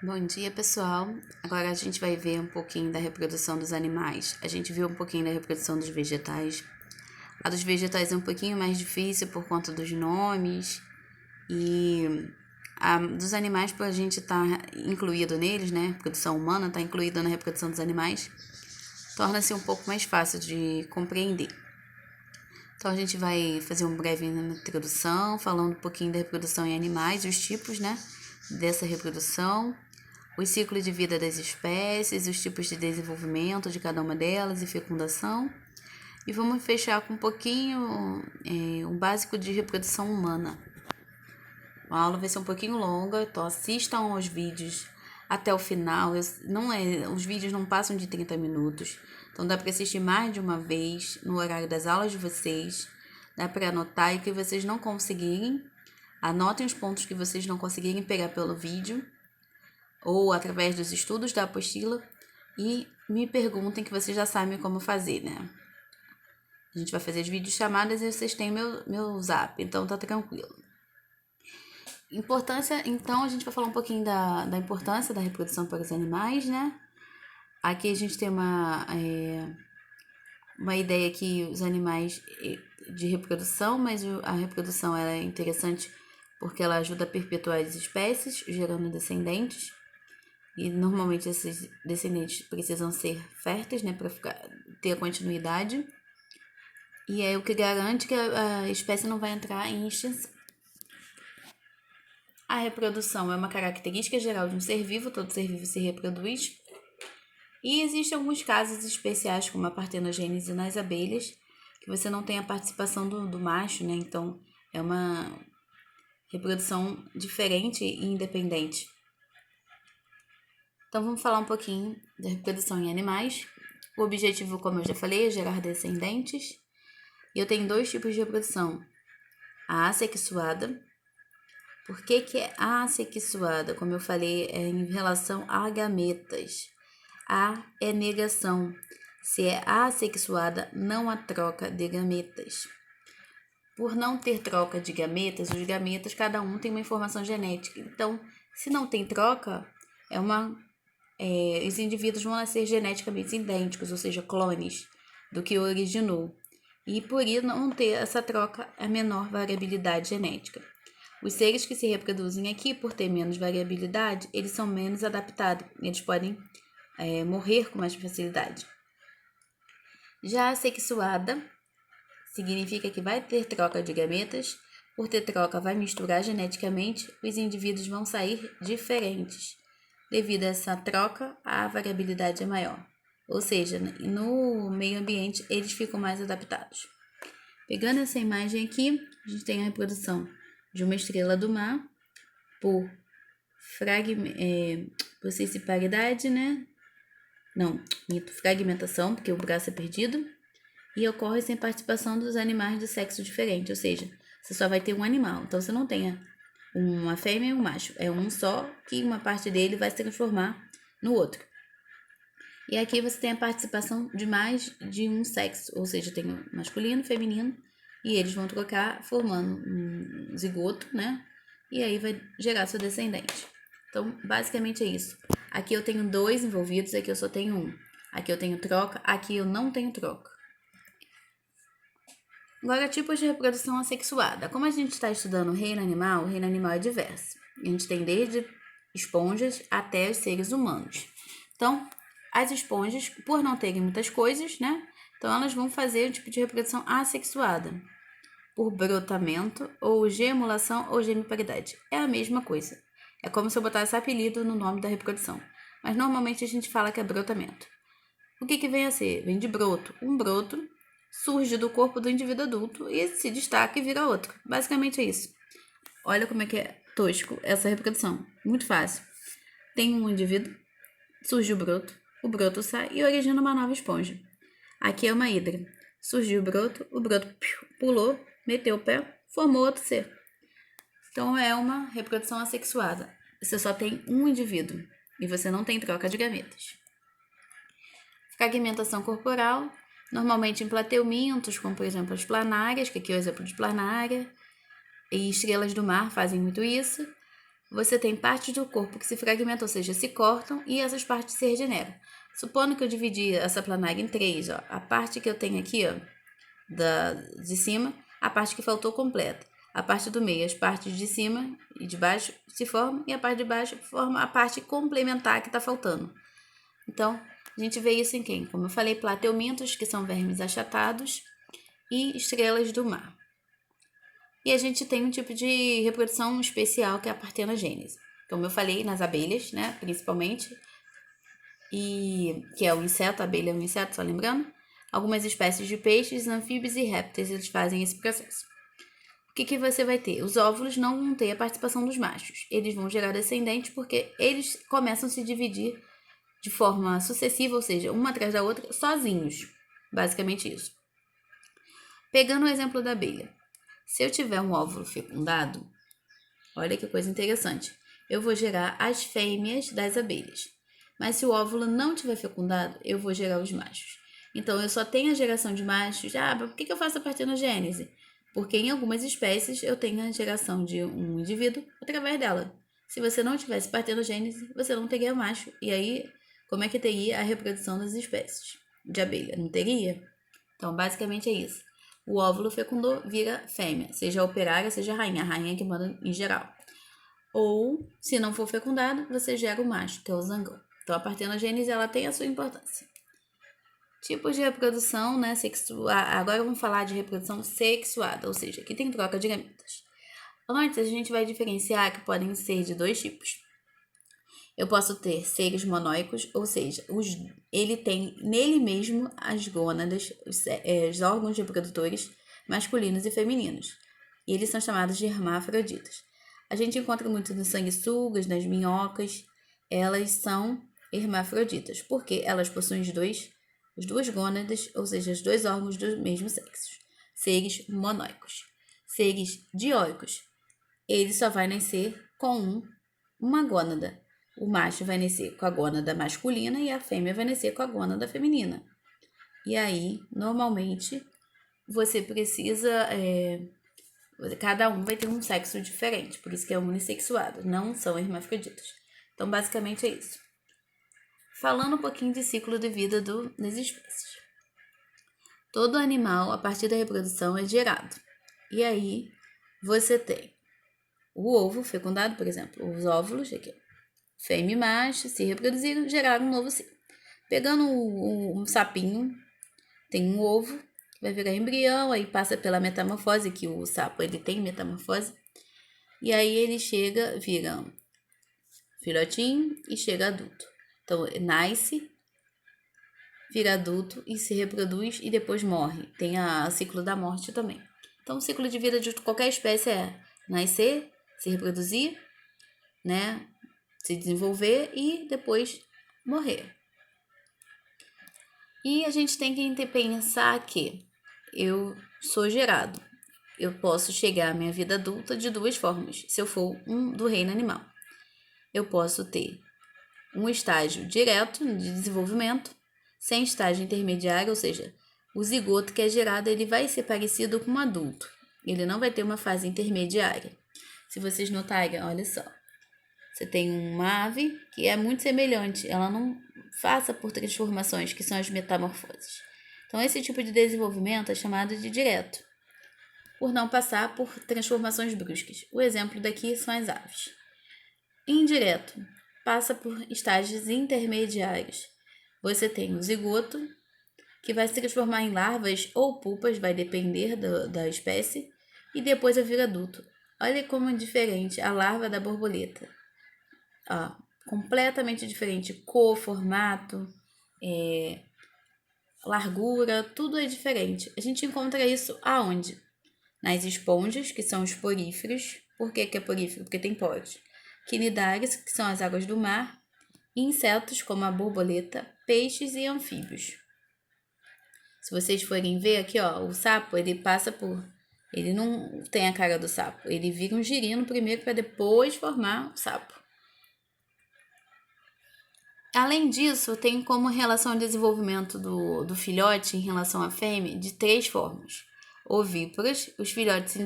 Bom dia, pessoal. Agora a gente vai ver um pouquinho da reprodução dos animais. A gente viu um pouquinho da reprodução dos vegetais. A dos vegetais é um pouquinho mais difícil por conta dos nomes e a dos animais, por a gente estar incluído neles, né? A produção humana está incluída na reprodução dos animais, torna-se um pouco mais fácil de compreender. Então a gente vai fazer uma breve introdução, falando um pouquinho da reprodução em animais, os tipos, né, dessa reprodução, os ciclos de vida das espécies, os tipos de desenvolvimento de cada uma delas e fecundação. E vamos fechar com um pouquinho um básico de reprodução humana. A aula vai ser um pouquinho longa, então assistam aos vídeos até o final. Os vídeos não passam de 30 minutos, então dá para assistir mais de uma vez no horário das aulas de vocês. Dá para anotar e que vocês não conseguirem, anotem os pontos que vocês não conseguirem pegar pelo vídeo ou através dos estudos da apostila e me perguntem que vocês já sabem como fazer, né? A gente vai fazer as videochamadas e vocês têm meu zap, então tá tranquilo. Importância, então a gente vai falar um pouquinho da importância da reprodução para os animais, né? Aqui a gente tem uma ideia que os animais de reprodução, mas a reprodução ela é interessante porque ela ajuda a perpetuar as espécies, gerando descendentes. E normalmente esses descendentes precisam ser férteis, né, para ter a continuidade. E é o que garante que a espécie não vai entrar em extinção. A reprodução é uma característica geral de um ser vivo, todo ser vivo se reproduz. E existem alguns casos especiais, como a partenogênese nas abelhas, que você não tem a participação do macho, né? Então, é uma reprodução diferente e independente. Então, vamos falar um pouquinho da reprodução em animais. O objetivo, como eu já falei, é gerar descendentes. E eu tenho dois tipos de reprodução. A assexuada. Por que é assexuada? Como eu falei, é em relação a gametas. A é negação. Se é assexuada, não há troca de gametas. Por não ter troca de gametas, os gametas, cada um tem uma informação genética. Então, se não tem troca, os indivíduos vão nascer geneticamente idênticos, ou seja, clones do que originou. E por isso não ter essa troca, a menor variabilidade genética. Os seres que se reproduzem aqui, por ter menos variabilidade, eles são menos adaptados. Eles podem morrer com mais facilidade. Já a sexuada significa que vai ter troca de gametas. Por ter troca, vai misturar geneticamente, os indivíduos vão sair diferentes. Devido a essa troca, a variabilidade é maior. Ou seja, no meio ambiente, eles ficam mais adaptados. Pegando essa imagem aqui, a gente tem a reprodução de uma estrela do mar por cissiparidade, né? Não, fragmentação, porque o braço é perdido. E ocorre sem participação dos animais de sexo diferente, ou seja, você só vai ter um animal. Então, você não tem uma fêmea e um macho. É um só que uma parte dele vai se transformar no outro. E aqui você tem a participação de mais de um sexo, ou seja, tem o masculino, feminino, e eles vão trocar formando um zigoto, né? E aí vai gerar seu descendente. Então, basicamente é isso. Aqui eu tenho dois envolvidos, aqui eu só tenho um. Aqui eu tenho troca, aqui eu não tenho troca. Agora, tipos de reprodução assexuada. Como a gente está estudando o reino animal é diverso. A gente tem desde esponjas até os seres humanos. Então, as esponjas, por não terem muitas coisas, né? Então, elas vão fazer o tipo de reprodução assexuada. Por brotamento, ou gemulação, ou gemiparidade. É a mesma coisa. É como se eu botasse apelido no nome da reprodução. Mas, normalmente, a gente fala que é brotamento. O que vem a ser? Vem de broto. Um broto surge do corpo do indivíduo adulto e se destaca e vira outro. Basicamente é isso. Olha como é que é tosco essa reprodução. Muito fácil. Tem um indivíduo, surge o broto sai e origina uma nova esponja. Aqui é uma hidra. Surgiu o broto pulou, meteu o pé, formou outro ser. Então é uma reprodução assexuada. Você só tem um indivíduo e você não tem troca de gametas. Fragmentação corporal, normalmente em plateumintos, como por exemplo as planárias, que aqui é o exemplo de planária, e estrelas do mar fazem muito isso. você tem partes do corpo que se fragmentam, ou seja, se cortam, e essas partes se regeneram. Supondo que eu dividi essa planária em 3, ó, a parte que eu tenho aqui, ó, de cima, a parte que faltou completa. A parte do meio, as partes de cima e de baixo se formam, e a parte de baixo forma a parte complementar que está faltando. Então, a gente vê isso em quem? Como eu falei, plateumintos, que são vermes achatados, e estrelas do mar. E a gente tem um tipo de reprodução especial, que é a partenogênese. Como eu falei, nas abelhas, né, principalmente, e que é o inseto, a abelha é um inseto, só lembrando. Algumas espécies de peixes, anfíbios e répteis, eles fazem esse processo. O que você vai ter? Os óvulos não vão ter a participação dos machos. Eles vão gerar descendentes porque eles começam a se dividir de forma sucessiva, ou seja, uma atrás da outra, sozinhos. Basicamente isso. Pegando o exemplo da abelha. Se eu tiver um óvulo fecundado, olha que coisa interessante, eu vou gerar as fêmeas das abelhas. Mas se o óvulo não tiver fecundado, eu vou gerar os machos. Então, eu só tenho a geração de machos. Por que eu faço a partenogênese? Porque em algumas espécies eu tenho a geração de um indivíduo através dela. Se você não tivesse partenogênese, você não teria macho. E aí, como é que teria a reprodução das espécies de abelha? Não teria? Então, basicamente é isso. O óvulo fecundou, vira fêmea, seja operária, seja a rainha que manda em geral. Ou, se não for fecundado, você gera o macho, que é o zangão. Então, a partenogênese, ela tem a sua importância. Tipos de reprodução, né, agora vamos falar de reprodução sexuada, ou seja, aqui tem troca de gametas. Antes, a gente vai diferenciar que podem ser de 2 tipos. Eu posso ter seres monóicos, ou seja, ele tem nele mesmo as gônadas, os órgãos reprodutores masculinos e femininos. E eles são chamados de hermafroditas. A gente encontra muito nas sanguessugas, nas minhocas. Elas são hermafroditas, porque elas possuem as duas gônadas, ou seja, os 2 órgãos do mesmo sexo. Seres monóicos. Seres dioicos, ele só vai nascer com uma gônada. O macho vai nascer com a gônada masculina e a fêmea vai nascer com a gônada feminina. E aí, normalmente, você precisa... cada um vai ter um sexo diferente, por isso que é unissexuado, não são hermafroditas. Então, basicamente é isso. Falando um pouquinho de ciclo de vida das espécies. Todo animal, a partir da reprodução, é gerado. E aí, você tem o ovo fecundado, por exemplo, os óvulos aqui. Fêmea e macho se reproduziram, geraram um novo ciclo. Pegando um sapinho, tem um ovo, que vai virar embrião, aí passa pela metamorfose, que o sapo ele tem metamorfose. E aí ele vira filhotinho e chega adulto. Então, nasce, vira adulto e se reproduz e depois morre. Tem o ciclo da morte também. Então, o ciclo de vida de qualquer espécie é nascer, se reproduzir, né, se desenvolver e depois morrer. E a gente tem que pensar que eu sou gerado. Eu posso chegar à minha vida adulta de 2 formas, se eu for do reino animal. Eu posso ter um estágio direto de desenvolvimento, sem estágio intermediário, ou seja, o zigoto que é gerado ele vai ser parecido com um adulto. Ele não vai ter uma fase intermediária. Se vocês notarem, olha só. Você tem uma ave que é muito semelhante, ela não passa por transformações, que são as metamorfoses. Então, esse tipo de desenvolvimento é chamado de direto, por não passar por transformações bruscas. O exemplo daqui são as aves. Indireto, passa por estágios intermediários. Você tem o zigoto, que vai se transformar em larvas ou pupas, vai depender da espécie, e depois vai vir adulto. Olha como é diferente a larva da borboleta. Completamente diferente, cor, formato, largura, tudo é diferente. A gente encontra isso aonde? Nas esponjas, que são os poríferos. Por que é porífero? Porque tem poros. Quinidários, que são as águas do mar, e insetos como a borboleta, peixes e anfíbios. Se vocês forem ver aqui, o sapo, ele passa por... Ele não tem a cara do sapo, ele vira um girino primeiro para depois formar o sapo. Além disso, tem como relação de desenvolvimento do filhote em relação à fêmea de 3 formas. Ovíparas, os filhotes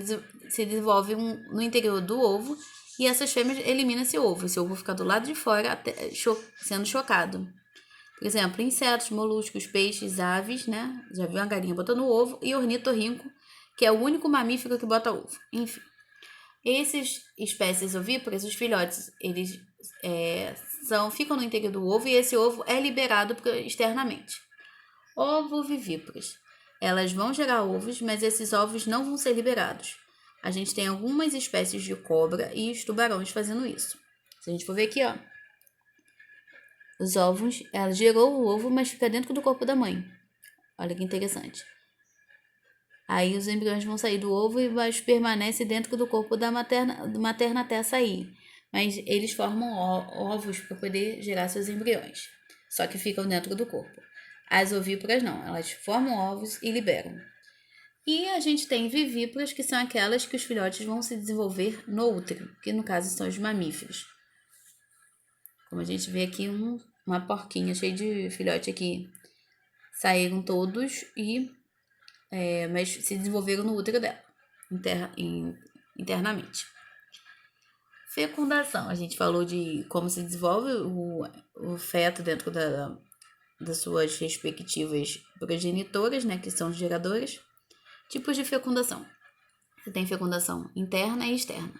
se desenvolvem no interior do ovo E essas fêmeas eliminam esse ovo fica do lado de fora sendo chocado. Por exemplo, insetos, moluscos, peixes, aves, né? Já viu uma galinha botando ovo, e ornitorrinco, que é o único mamífero que bota ovo. Enfim, essas espécies ovíparas, os filhotes, eles ficam no interior do ovo e esse ovo é liberado externamente. Ovovivíparas. Elas vão gerar ovos, mas esses ovos não vão ser liberados. A gente tem algumas espécies de cobra e os tubarões fazendo isso. Se a gente for ver aqui, ó, os ovos, ela gerou o ovo, mas fica dentro do corpo da mãe. Olha que interessante. Aí os embriões vão sair do ovo e permanece dentro do corpo da materna até sair. Mas eles formam ovos para poder gerar seus embriões. Só que ficam dentro do corpo. As ovíparas não, elas formam ovos e liberam. E a gente tem vivíparas, que são aquelas que os filhotes vão se desenvolver no útero, que no caso são os mamíferos. Como a gente vê aqui, uma porquinha cheia de filhote aqui. Saíram todos mas se desenvolveram no útero dela, internamente. Fecundação. A gente falou de como se desenvolve o feto dentro das suas respectivas progenitoras, né, que são os geradores. Tipos de fecundação. Você tem fecundação interna e externa.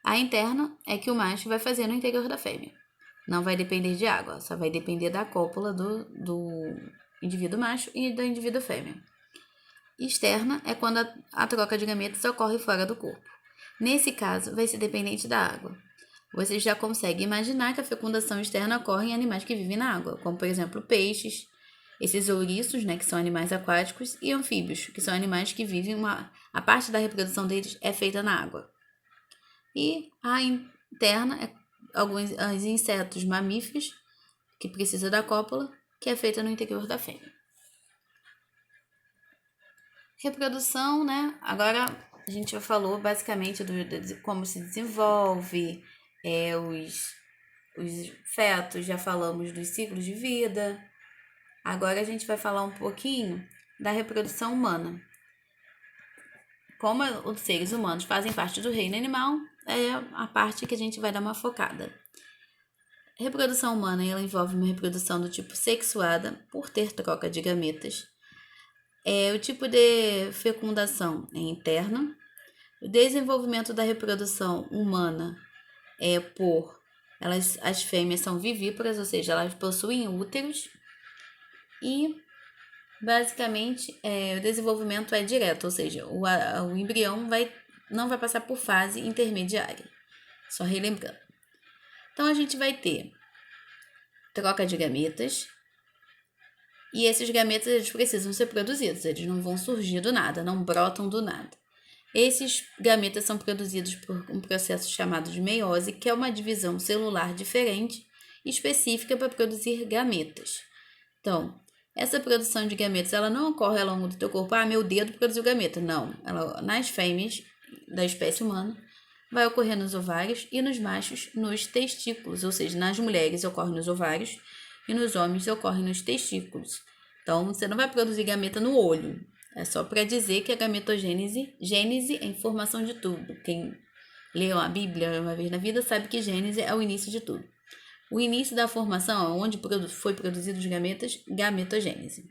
A interna é que o macho vai fazer no interior da fêmea. Não vai depender de água, só vai depender da cópula do indivíduo macho e da indivíduo fêmea. Externa é quando a troca de gametas ocorre fora do corpo. Nesse caso, vai ser dependente da água. Você já consegue imaginar que a fecundação externa ocorre em animais que vivem na água, como, por exemplo, peixes, esses ouriços, né, que são animais aquáticos, e anfíbios, que são animais que vivem a parte da reprodução deles é feita na água. E a interna é alguns insetos mamíferos, que precisa da cópula, que é feita no interior da fêmea. Reprodução, né? Agora a gente já falou basicamente de como se desenvolve os fetos, já falamos dos ciclos de vida. Agora a gente vai falar um pouquinho da reprodução humana. Como os seres humanos fazem parte do reino animal, é a parte que a gente vai dar uma focada. A reprodução humana, ela envolve uma reprodução do tipo sexuada, por ter troca de gametas. O tipo de fecundação é interno. O desenvolvimento da reprodução humana as fêmeas são vivíparas, ou seja, elas possuem úteros. E basicamente o desenvolvimento é direto, ou seja, o embrião não vai passar por fase intermediária. Só relembrando. Então a gente vai ter troca de gametas. E esses gametas, eles precisam ser produzidos, eles não vão surgir do nada, não brotam do nada. Esses gametas são produzidos por um processo chamado de meiose, que é uma divisão celular diferente, específica para produzir gametas. Então, essa produção de gametas, ela não ocorre ao longo do teu corpo, meu dedo produziu gameta. Não, nas fêmeas da espécie humana, vai ocorrer nos ovários e nos machos nos testículos, ou seja, nas mulheres ocorre nos ovários, e nos homens ocorre nos testículos. Então, você não vai produzir gameta no olho. É só para dizer que a gametogênese, gênese é a formação de tudo. Quem leu a Bíblia uma vez na vida sabe que gênese é o início de tudo. O início da formação, onde foi produzido os gametas, gametogênese.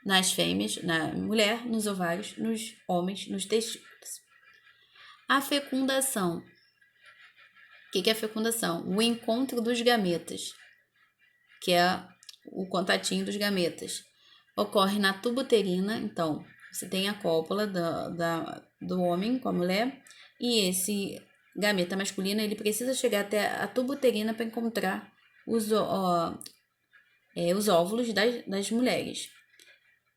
Nas fêmeas, na mulher, nos ovários, nos homens, nos testículos. A fecundação. O que é a fecundação? O encontro dos gametas, que é o contatinho dos gametas. Ocorre na tuba uterina, então, você tem a cópula do homem com a mulher, e esse gameta masculino, ele precisa chegar até a tuba uterina para encontrar os óvulos das mulheres.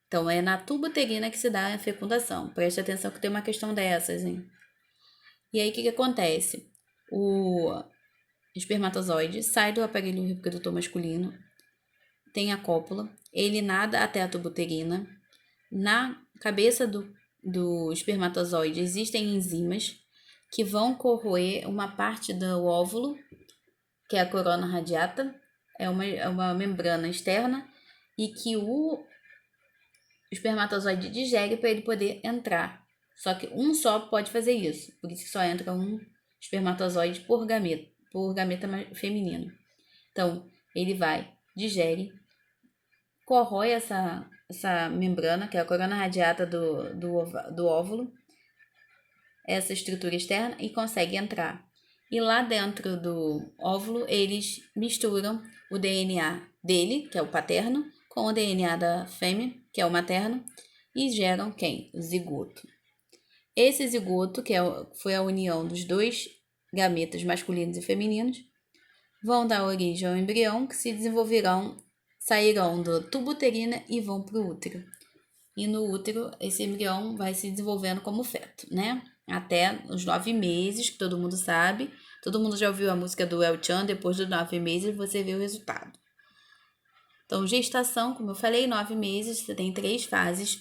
Então, é na tuba uterina que se dá a fecundação. Preste atenção que tem uma questão dessas, hein? E aí, o que acontece? O espermatozoide sai do aparelho reprodutor masculino, tem a cópula, ele nada até a tuba uterina. Na cabeça do espermatozoide existem enzimas que vão corroer uma parte do óvulo, que é a corona radiata, é uma membrana externa, e que o espermatozoide digere para ele poder entrar. Só que um só pode fazer isso, por isso que só entra um espermatozoide por gameta feminino. Então, ele vai, digere, corrói essa membrana, que é a corona radiata do óvulo, essa estrutura externa, e consegue entrar. E lá dentro do óvulo, eles misturam o DNA dele, que é o paterno, com o DNA da fêmea, que é o materno, e geram quem? O zigoto. Esse zigoto, que foi a união dos dois gametas masculinos e femininos, vão dar origem ao embrião, que se desenvolverão, sairão do tubo uterino e vão para o útero. E no útero, esse embrião vai se desenvolvendo como feto, né? Até os 9 meses, que todo mundo sabe. Todo mundo já ouviu a música do El Chan, depois dos 9 meses você vê o resultado. Então, gestação, como eu falei, 9 meses, você tem 3 fases,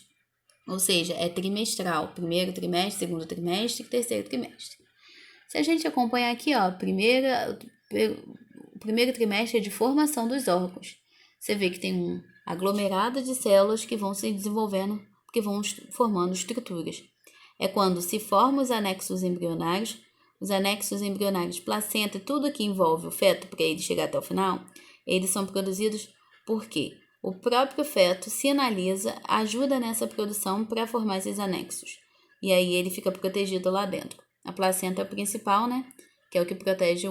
ou seja, é trimestral. Primeiro trimestre, segundo trimestre e terceiro trimestre. Se a gente acompanhar aqui, ó, o primeiro trimestre é de formação dos órgãos. Você vê que tem um aglomerado de células que vão se desenvolvendo, que vão formando estruturas. É quando se formam os anexos embrionários, placenta e tudo que envolve o feto para ele chegar até o final, eles são produzidos porque o próprio feto sinaliza, ajuda nessa produção para formar esses anexos. E aí ele fica protegido lá dentro. A placenta é o principal, né? Que é o que protege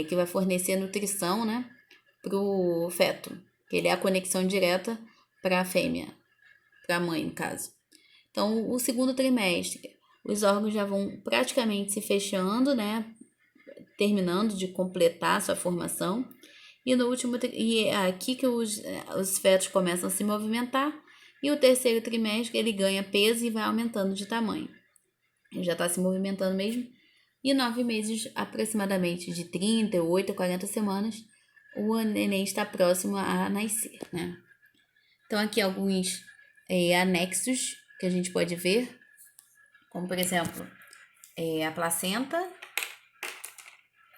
que vai fornecer nutrição, né? Para o feto. Que ele é a conexão direta para a fêmea, para a mãe, no caso. Então, o segundo trimestre, os órgãos já vão praticamente se fechando, né? Terminando de completar a sua formação. E no último e é aqui que os fetos começam a se movimentar. E o terceiro trimestre ele ganha peso e vai aumentando de tamanho. Ele já está se movimentando mesmo. E 9 meses, aproximadamente de 38 a 40 semanas, o neném está próximo a nascer, né? Então, aqui alguns anexos que a gente pode ver, como por exemplo, a placenta,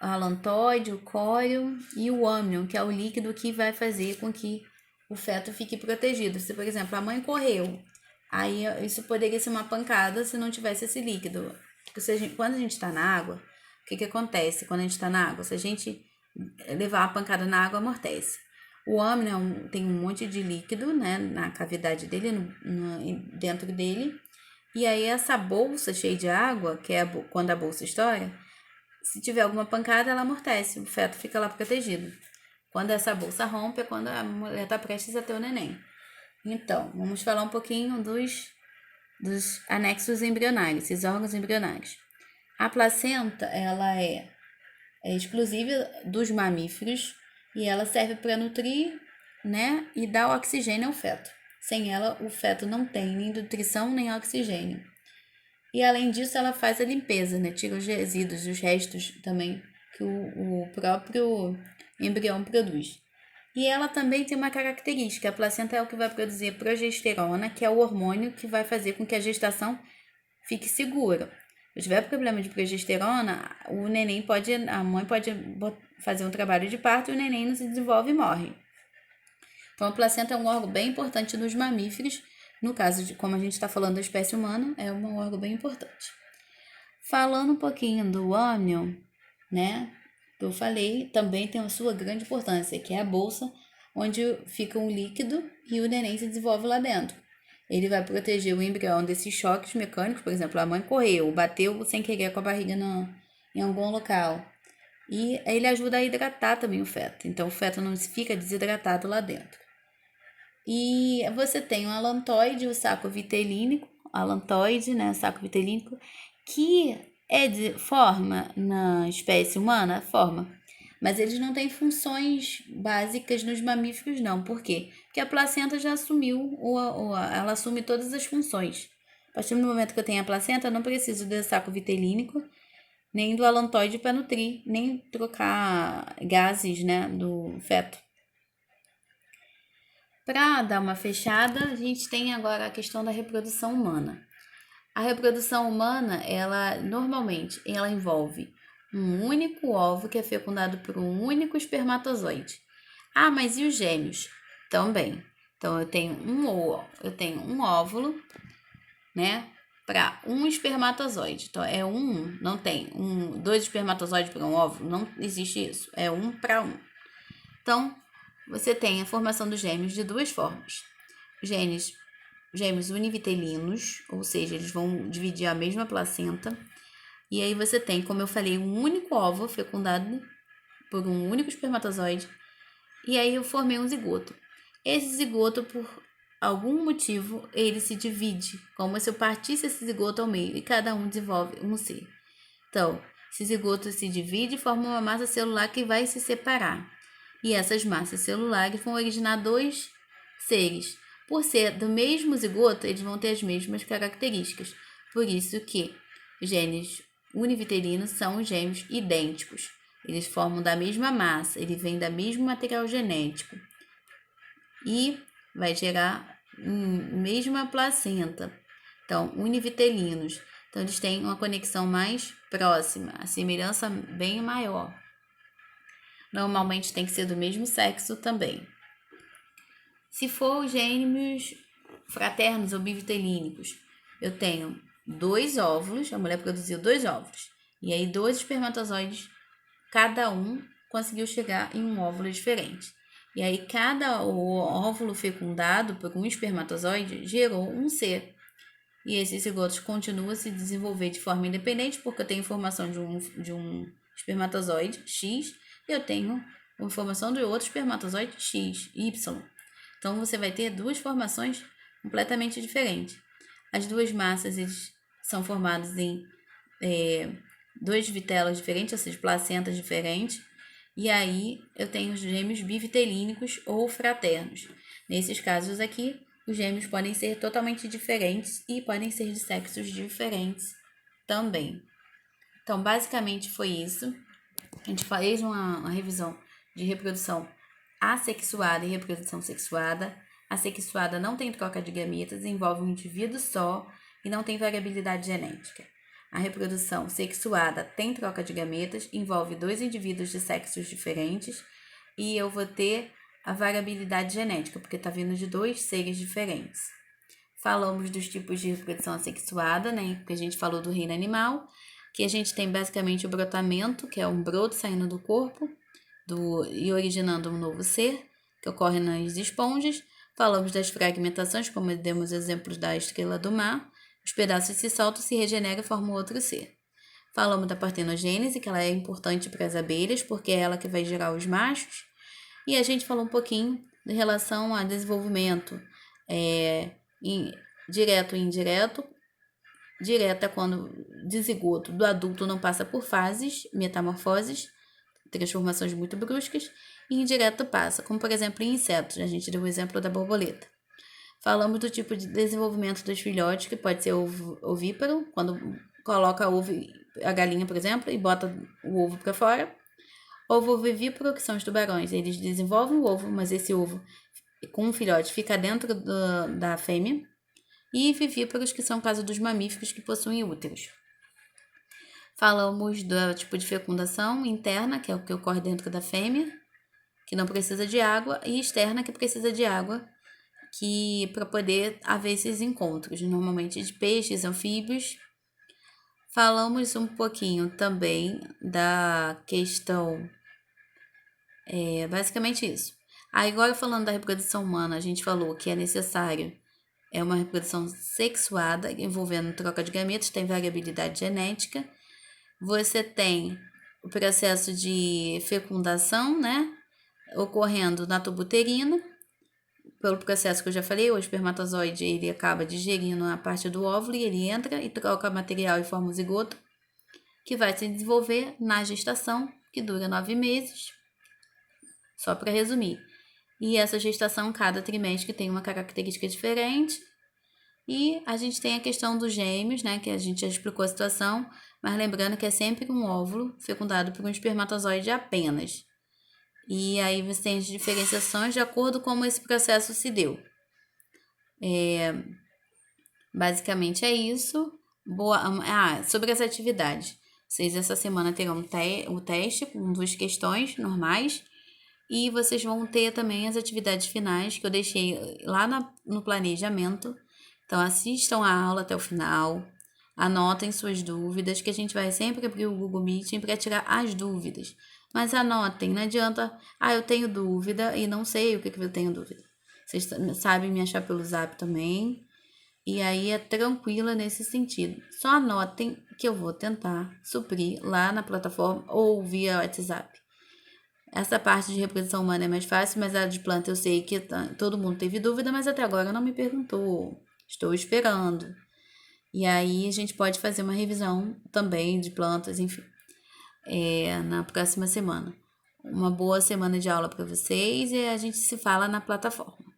o alantoide, o córeo e o âmnion, que é o líquido que vai fazer com que o feto fique protegido. Se, por exemplo, a mãe correu, aí isso poderia ser uma pancada se não tivesse esse líquido. Porque quando a gente está na água, o que acontece quando a gente está na água? Se a gente levar uma pancada na água, amortece. O âmnion tem um monte de líquido, né, na cavidade dele, dentro dele. E aí essa bolsa cheia de água, que é quando a bolsa estoura, se tiver alguma pancada, ela amortece, o feto fica lá protegido. Quando essa bolsa rompe, é quando a mulher está prestes a ter o neném. Então, vamos falar um pouquinho dos anexos embrionários, esses órgãos embrionários. A placenta, ela é exclusiva dos mamíferos e ela serve para nutrir, né, e dar oxigênio ao feto. Sem ela, o feto não tem nem nutrição nem oxigênio. E além disso, ela faz a limpeza, né? Tira os resíduos, os restos também que o próprio embrião produz. E ela também tem uma característica, a placenta é o que vai produzir progesterona, que é o hormônio que vai fazer com que a gestação fique segura. Se tiver problema de progesterona, a mãe pode fazer um trabalho de parto e o neném não se desenvolve e morre. Então, a placenta é um órgão bem importante nos mamíferos. No caso de, como a gente está falando da espécie humana, é um órgão bem importante. Falando um pouquinho do âmnion, né, que eu falei, também tem a sua grande importância, que é a bolsa onde fica um líquido e o neném se desenvolve lá dentro. Ele vai proteger o embrião desses choques mecânicos, por exemplo, a mãe correu, bateu sem querer com a barriga em algum local. E ele ajuda a hidratar também o feto, então o feto não fica desidratado lá dentro. E você tem o alantoide, o saco vitelínico, saco vitelínico, que forma na espécie humana, forma. Mas eles não têm funções básicas nos mamíferos, não. Por quê? Porque a placenta já assumiu, ela assume todas as funções. A partir do momento que eu tenho a placenta, eu não preciso do saco vitelínico, nem do alantoide para nutrir, nem trocar gases, né, do feto. Para dar uma fechada, a gente tem agora a questão da reprodução humana. A reprodução humana, normalmente ela um único ovo que é fecundado por um único espermatozoide. Ah, mas e os gêmeos? Também. Então eu tenho um óvulo, né, para um espermatozoide. Então, é não tem dois espermatozoides para um óvulo, não existe isso. É 1 para 1. Então, você tem a formação dos gêmeos de duas formas. Gêmeos univitelinos, ou seja, eles vão dividir a mesma placenta. E aí você tem, como eu falei, um único óvulo fecundado por um único espermatozoide. E aí eu formei um zigoto. Esse zigoto, por algum motivo, ele se divide, como se eu partisse esse zigoto ao meio e cada um desenvolve um ser. Então, esse zigoto se divide e forma uma massa celular que vai se separar. E essas massas celulares vão originar dois seres. Por ser do mesmo zigoto, eles vão ter as mesmas características. Por isso que genes univitelinos são gêmeos idênticos. Eles formam da mesma massa, eles vêm do mesmo material genético. E vai gerar mesma placenta. Então, univitelinos. Então, eles têm uma conexão mais próxima, a semelhança bem maior. Normalmente tem que ser do mesmo sexo também. Se for gêmeos fraternos ou bivitelínicos, eu tenho 2 óvulos, a mulher produziu 2 óvulos, e aí 2 espermatozoides, cada um conseguiu chegar em um óvulo diferente. E aí cada óvulo fecundado por um espermatozoide gerou um ser. E esses zigotos continuam a se desenvolver de forma independente, porque eu tenho informação de um espermatozoide X e eu tenho informação de outro espermatozoide X, Y. Então, você vai ter duas formações completamente diferentes. As duas massas eles são formadas em dois vitelos diferentes, ou seja, placentas diferentes. E aí, eu tenho os gêmeos bivitelínicos ou fraternos. Nesses casos aqui, os gêmeos podem ser totalmente diferentes e podem ser de sexos diferentes também. Então, basicamente foi isso. A gente fez uma revisão de reprodução assexuada e reprodução sexuada. A sexuada não tem troca de gametas, envolve um indivíduo só e não tem variabilidade genética. A reprodução sexuada tem troca de gametas, envolve 2 indivíduos de sexos diferentes e eu vou ter a variabilidade genética, porque está vindo de 2 seres diferentes. Falamos dos tipos de reprodução assexuada, né? Porque a gente falou do reino animal, que a gente tem basicamente o brotamento, que é um broto saindo do corpo e originando um novo ser, que ocorre nas esponjas. Falamos das fragmentações, como demos exemplos da estrela do mar. Os pedaços se soltam, se regeneram e formam outro ser. Falamos da partenogênese, que ela é importante para as abelhas, porque é ela que vai gerar os machos. E a gente falou um pouquinho em relação a desenvolvimento direto e indireto. Direto é quando de zigoto do adulto não passa por fases, metamorfoses, transformações muito bruscas, e indireto passa, como por exemplo em insetos. A gente deu o exemplo da borboleta. Falamos do tipo de desenvolvimento dos filhotes, que pode ser ovíparo, quando coloca a galinha, por exemplo, e bota o ovo para fora. Ovo ovíparo, que são os tubarões, eles desenvolvem o ovo, mas esse ovo com um filhote fica dentro da fêmea. E vivíparos, que são o caso dos mamíferos que possuem úteros. Falamos do tipo de fecundação interna, que é o que ocorre dentro da fêmea, que não precisa de água, e externa, que precisa de água, para poder haver esses encontros, normalmente de peixes, anfíbios. Falamos um pouquinho também da questão, basicamente isso. Agora, falando da reprodução humana, a gente falou que é necessário uma reprodução sexuada, envolvendo troca de gametas, tem variabilidade genética. Você tem o processo de fecundação, né, ocorrendo na tubo uterino, pelo processo que eu já falei, o espermatozoide ele acaba digerindo a parte do óvulo e ele entra e troca material e forma o zigoto, que vai se desenvolver na gestação, que dura 9 meses, só para resumir. E essa gestação, cada trimestre tem uma característica diferente. E a gente tem a questão dos gêmeos, né, que a gente já explicou a situação, mas lembrando que é sempre um óvulo fecundado por um espermatozoide apenas. E aí você tem as diferenciações de acordo com como esse processo se deu. Basicamente é isso. Sobre as atividades. Vocês essa semana terão o teste com 2 questões normais. E vocês vão ter também as atividades finais que eu deixei lá no planejamento. Então, assistam a aula até o final. Anotem suas dúvidas, que a gente vai sempre abrir o Google Meeting para tirar as dúvidas. Mas anotem, não adianta, eu tenho dúvida e não sei o que eu tenho dúvida. Vocês sabem me achar pelo Zap também. E aí é tranquila nesse sentido. Só anotem que eu vou tentar suprir lá na plataforma ou via WhatsApp. Essa parte de reprodução humana é mais fácil, mas a de planta eu sei que todo mundo teve dúvida, mas até agora não me perguntou. Estou esperando. E aí a gente pode fazer uma revisão também de plantas, enfim, na próxima semana. Uma boa semana de aula para vocês e a gente se fala na plataforma.